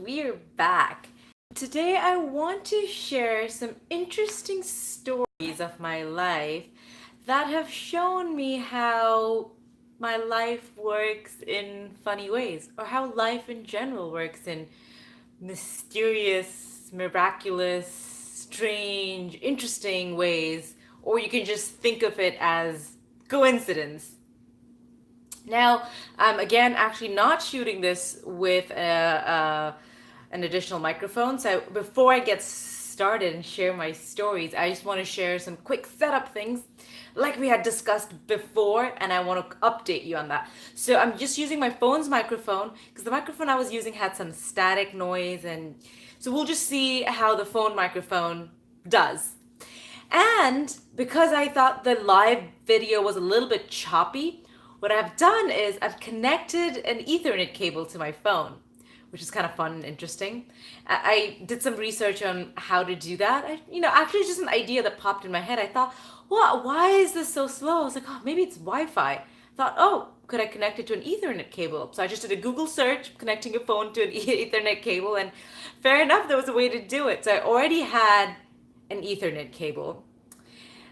we're back. Today I want to share some interesting stories of my life that have shown me how my life works in funny ways, or how life in general works in mysterious, miraculous, strange, interesting ways, or you can just think of it as coincidence. Now, I'm again actually not shooting this with an additional microphone. So before I get started and share my stories, I just want to share some quick setup things like we had discussed before, and I want to update you on that. So I'm just using my phone's microphone because the microphone I was using had some static noise, and so we'll just see how the phone microphone does. And because I thought the live video was a little bit choppy, what I've done is I've connected an Ethernet cable to my phone, which is kind of fun and interesting. I did some research on how to do that. Actually just an idea that popped in my head. I thought, well, why is this so slow? I was like, oh, maybe it's Wi-Fi. I thought, oh, could I connect it to an Ethernet cable? So I just did a Google search, connecting a phone to an Ethernet cable, and fair enough, there was a way to do it. So I already had an Ethernet cable.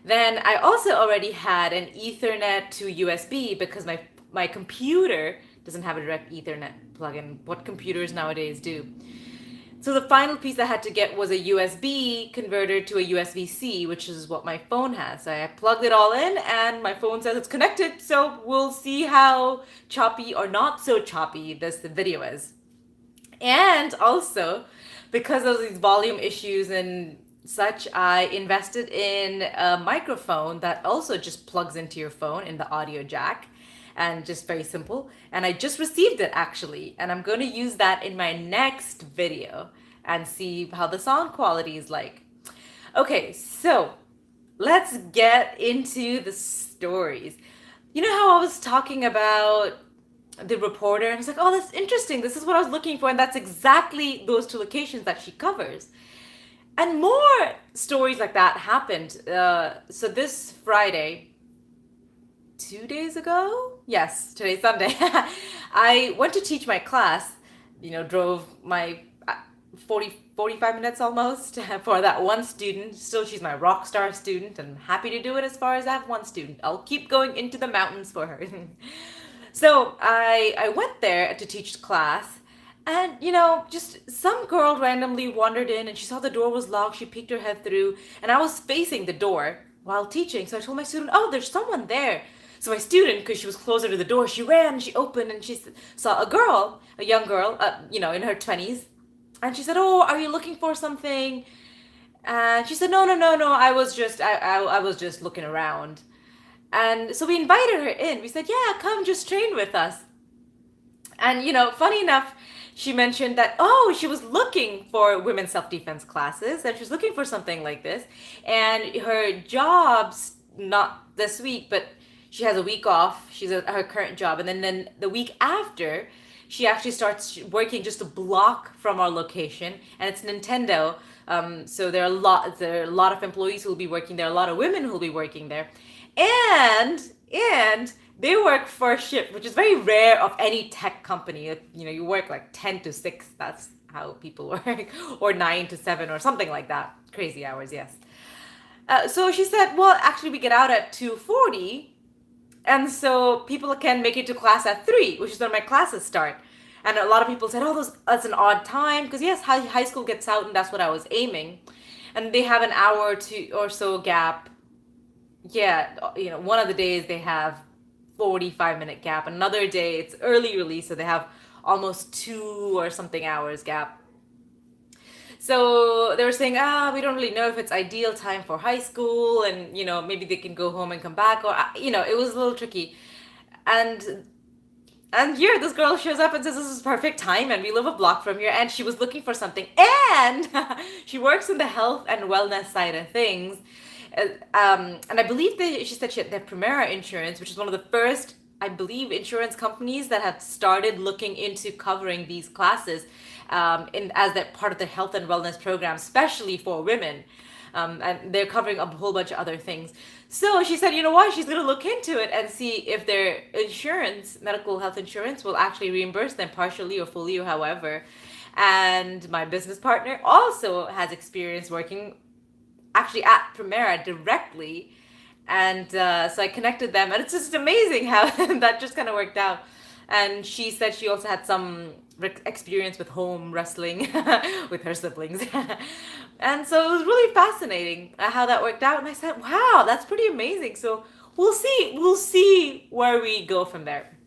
Then I also already had an Ethernet to USB because my computer doesn't have a direct Ethernet plug-in. What computers nowadays do. So the final piece I had to get was a USB converter to a USB-C, which is what my phone has. So I plugged it all in and my phone says it's connected. So we'll see how choppy or not so choppy this video is. And also, because of these volume issues and such, I invested in a microphone that also just plugs into your phone in the audio jack, and just very simple. And I just received it actually, and I'm going to use that in my next video and see how the sound quality is like. Okay, so let's get into the stories. You know how I was talking about the reporter, and I was like, oh, that's interesting, this is what I was looking for, and that's exactly those two locations that she covers. And more stories like that happened. So this Friday, 2 days ago? Yes, today's Sunday. I went to teach my class, drove my 45 minutes almost for that one student. Still, she's my rock star student, and I'm happy to do it as far as I have one student. I'll keep going into the mountains for her. So I went there to teach class, and just some girl randomly wandered in and she saw the door was locked. She peeked her head through, and I was facing the door while teaching. So I told my student, oh, there's someone there. So my student, because she was closer to the door, she ran and she opened and she saw a young girl, in her 20s. And she said, oh, are you looking for something? And she said, no, I was just looking around. And so we invited her in. We said, yeah, come just train with us. And, funny enough, she mentioned that, oh, she was looking for women's self-defense classes, and she was looking for something like this. And her job's not this week, but she has a week off. She's at her current job. And then the week after, she actually starts working just a block from our location. And it's Nintendo. So there are a lot of employees who will be working there, a lot of women who will be working there. And they work first shift, which is very rare of any tech company. You work like 10 to 6. That's how people work, or 9 to 7 or something like that. Crazy hours, yes. So she said, well, actually we get out at 2:40. And so people can make it to class at 3, which is when my classes start. And a lot of people said, oh, that's an odd time. Because yes, high school gets out, and that's what I was aiming. And they have an hour or so gap. Yeah, one of the days they have 45-minute gap. Another day it's early release, so they have almost 2 or something hours gap. So they were saying, we don't really know if it's ideal time for high school, and maybe they can go home and come back, or it was a little tricky. And here this girl shows up and says this is perfect time, and we live a block from here, and she was looking for something, and she works in the health and wellness side of things. And I believe she said she had the Primera Insurance, which is one of the first, I believe, insurance companies that had started looking into covering these classes as that part of the health and wellness program, especially for women. And they're covering a whole bunch of other things. So she said, you know what, she's going to look into it and see if their insurance, medical health insurance, will actually reimburse them partially or fully or however. And my business partner also has experience working actually at Primera directly. And so I connected them, and it's just amazing how that just kind of worked out. And she said she also had some experience with home wrestling with her siblings. And so it was really fascinating how that worked out. And I said, wow, that's pretty amazing. So we'll see where we go from there.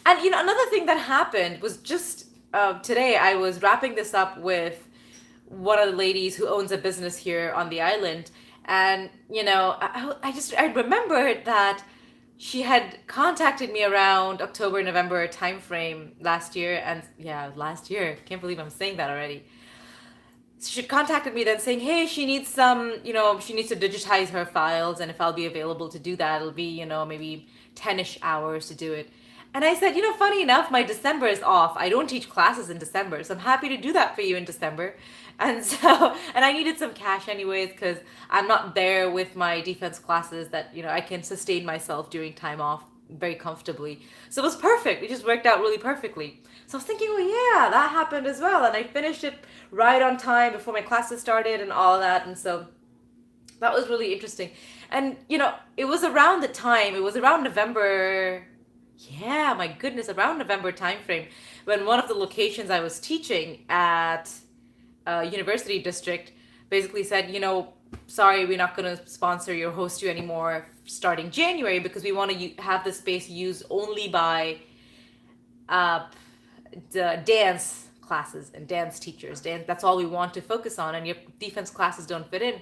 And another thing that happened was just today. I was wrapping this up with one of the ladies who owns a business here on the island, and I remembered that she had contacted me around October, November timeframe last year, and yeah, last year. Can't believe I'm saying that already. She contacted me then saying, hey, she needs she needs to digitize her files, and if I'll be available to do that, it'll be, maybe 10-ish hours to do it. And I said, funny enough, my December is off. I don't teach classes in December, so I'm happy to do that for you in December. And so, and I needed some cash anyways, because I'm not there with my defense classes that, I can sustain myself during time off very comfortably. So it was perfect. It just worked out really perfectly. So I was thinking, well, yeah, that happened as well. And I finished it right on time before my classes started and all that. And so that was really interesting. And, it was around November. Yeah, my goodness, around November timeframe when one of the locations I was teaching at university district basically said, sorry, we're not going to sponsor you or host you anymore starting January because we want to have the space used only by the dance classes and dance teachers. That's all we want to focus on, and your defense classes don't fit in.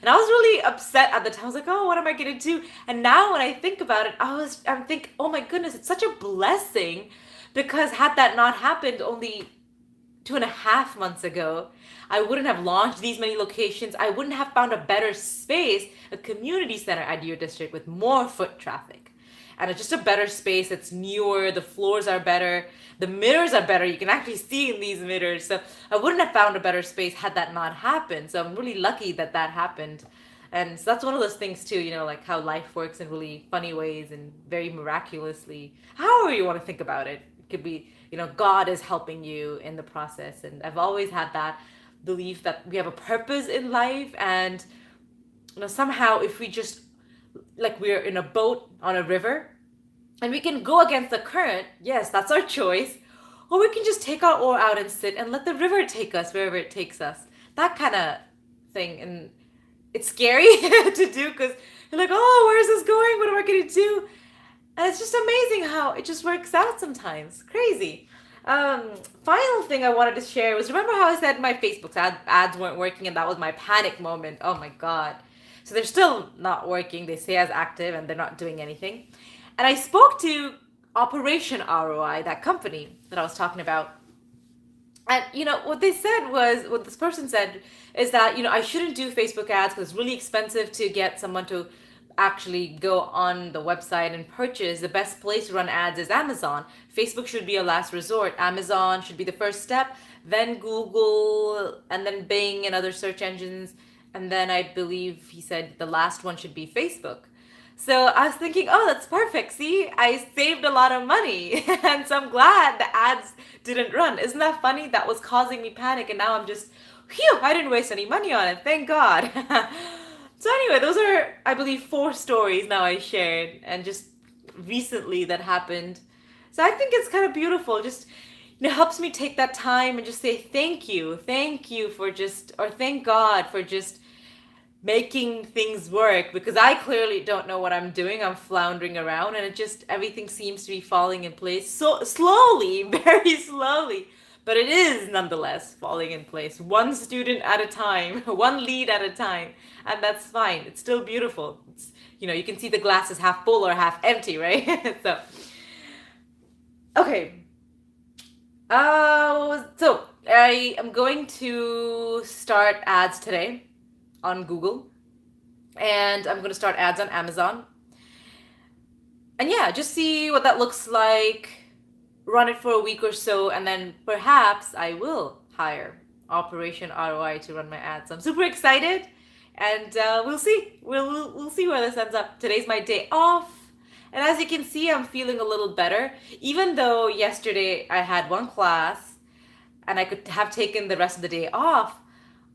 And I was really upset at the time. I was like, oh, what am I going to do? And now when I think about it, I'm thinking, oh my goodness, it's such a blessing, because had that not happened only 2.5 months ago, I wouldn't have launched these many locations. I wouldn't have found a better space, a community center at your district with more foot traffic. And it's just a better space. It's newer. The floors are better. The mirrors are better. You can actually see in these mirrors. So I wouldn't have found a better space had that not happened. So I'm really lucky that that happened. And so that's one of those things too, like how life works in really funny ways and very miraculously. However you want to think about it. It could be, God is helping you in the process. And I've always had that belief that we have a purpose in life. And, somehow if we just, like we're in a boat on a river and we can go against the current, yes, that's our choice. Or we can just take our oar out and sit and let the river take us wherever it takes us. That kind of thing. And it's scary to do because you're like, oh, where is this going? What am I going to do? And it's just amazing how it just works out sometimes. Crazy. Final thing I wanted to share was, remember how I said my Facebook ads weren't working and that was my panic moment? Oh my God. So they're still not working. They say as active and they're not doing anything. And I spoke to Operation ROI, that company that I was talking about. And, what this person said is that, I shouldn't do Facebook ads because it's really expensive to get someone to actually go on the website and purchase. The best place to run ads is Amazon. Facebook should be a last resort. Amazon should be the first step, then Google, and then Bing and other search engines. And then I believe he said the last one should be Facebook. So I was thinking, oh, that's perfect. See, I saved a lot of money. And so I'm glad the ads didn't run. Isn't that funny? That was causing me panic. And now I'm just, phew, I didn't waste any money on it. Thank God. So anyway, those are, I believe, 4 stories now I shared. And just recently that happened. So I think it's kind of beautiful. Just, it helps me take that time and just say thank you. Thank you for just, or thank God for just making things work, because I clearly don't know what I'm doing. I'm floundering around and everything seems to be falling in place so slowly, very slowly, but it is nonetheless falling in place, one student at a time, one lead at a time, and that's fine. It's still beautiful. It's, you can see the glass is half full or half empty, right? So, okay. So I am going to start ads today on Google, and I'm going to start ads on Amazon. And yeah, just see what that looks like, run it for a week or so, and then perhaps I will hire Operation ROI to run my ads. So I'm super excited, and we'll see. We'll see where this ends up. Today's my day off, and as you can see, I'm feeling a little better. Even though yesterday I had one class, and I could have taken the rest of the day off.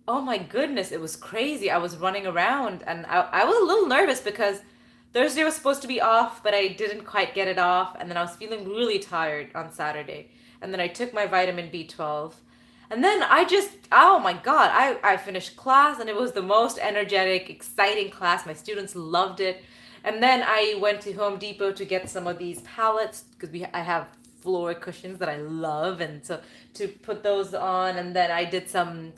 Oh my goodness, it was crazy. I was running around and I was a little nervous because Thursday was supposed to be off, but I didn't quite get it off. And then I was feeling really tired on Saturday. And then I took my vitamin B12. And then oh my God, I finished class and it was the most energetic, exciting class. My students loved it. And then I went to Home Depot to get some of these pallets because I have floor cushions that I love. And so to put those on, and then I did some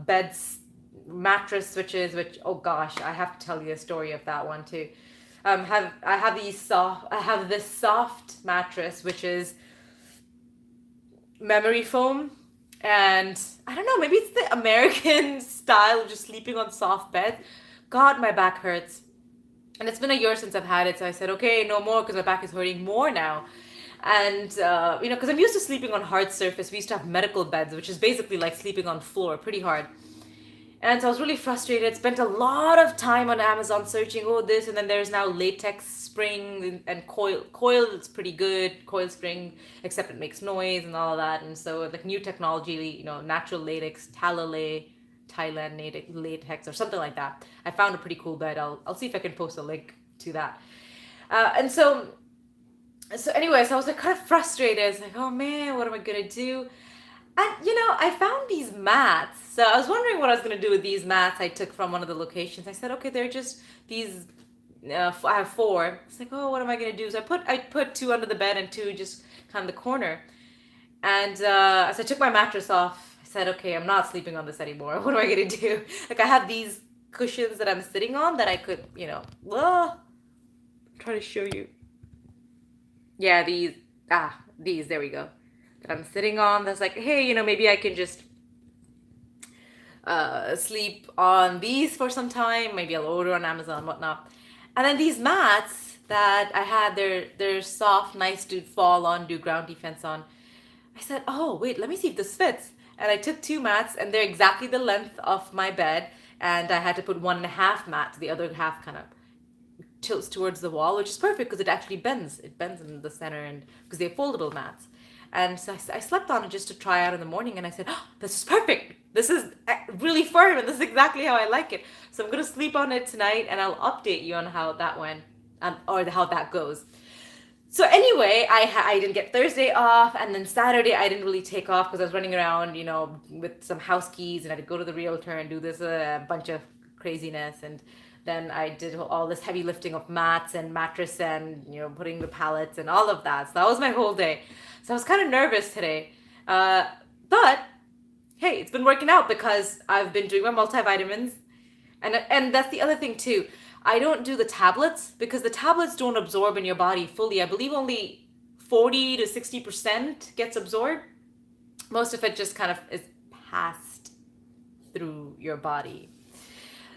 beds mattress switches, which, oh gosh, I have to tell you a story of that one too. I have this soft mattress which is memory foam, and I don't know, maybe it's the American style of just sleeping on soft beds. God, my back hurts. And it's been a year since I've had it, so I said, okay, no more, because my back is hurting more now. And, because I'm used to sleeping on hard surface. We used to have medical beds, which is basically like sleeping on floor, pretty hard. And so I was really frustrated. Spent a lot of time on Amazon searching, oh, this, and then there's now latex spring and coil. Coil is pretty good, coil spring, except it makes noise and all of that. And so like new technology, natural latex, Thailand latex or something like that. I found a pretty cool bed. I'll see if I can post a link to that. So anyways, I was like kind of frustrated. It's like, oh man, what am I gonna do? And I found these mats. So I was wondering what I was gonna do with these mats I took from one of the locations. I said, okay, they're just these. I have four. It's like, oh, what am I gonna do? So I put two under the bed and two just kind of the corner. And as I took my mattress off, I said, okay, I'm not sleeping on this anymore. What am I gonna do? Like I have these cushions that I'm sitting on that I could, well, try to show you. Yeah, these, there we go. That I'm sitting on. That's like, hey, maybe I can just sleep on these for some time. Maybe I'll order on Amazon and whatnot. And then these mats that I had, they're soft, nice to fall on, do ground defense on. I said, oh, wait, let me see if this fits. And I took two mats, and they're exactly the length of my bed. And I had to put 1.5 mats. The other half kind of tilts towards the wall, which is perfect because it actually bends. It bends in the center, and because they're foldable mats. And so I slept on it just to try out in the morning, and I said, oh, this is perfect. This is really firm, and this is exactly how I like it. So I'm going to sleep on it tonight, and I'll update you on how that went, or how that goes. So anyway, I didn't get Thursday off, and then Saturday I didn't really take off because I was running around, with some house keys, and I had to go to the realtor and do this bunch of craziness. And then I did all this heavy lifting of mats and mattress and, putting the pallets and all of that. So that was my whole day. So I was kind of nervous today. But hey, it's been working out because I've been doing my multivitamins. And that's the other thing too. I don't do the tablets because the tablets don't absorb in your body fully. I believe only 40 to 60% gets absorbed. Most of it just kind of is passed through your body.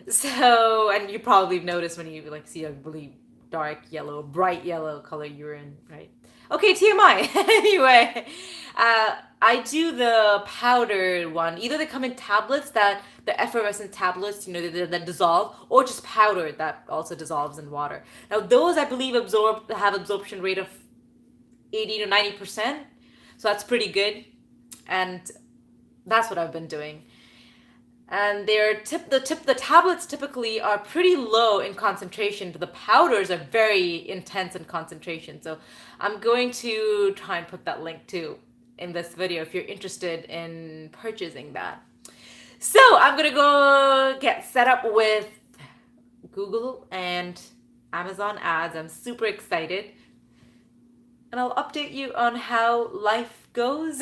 So, and you probably noticed when you see a really dark yellow, bright yellow color urine, right? Okay, TMI. Anyway, I do the powdered one. Either they come in tablets, the effervescent tablets, that dissolve, or just powdered that also dissolves in water. Now those I believe have absorption rate of 80 to 90%. So that's pretty good. And that's what I've been doing. And the tablets typically are pretty low in concentration, but the powders are very intense in concentration. So I'm going to try and put that link too in this video if you're interested in purchasing that. So I'm gonna go get set up with Google and Amazon ads. I'm super excited. And I'll update you on how life goes.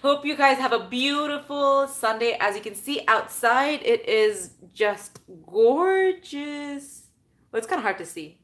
Hope you guys have a beautiful Sunday. As you can see outside, it is just gorgeous. Well, it's kind of hard to see.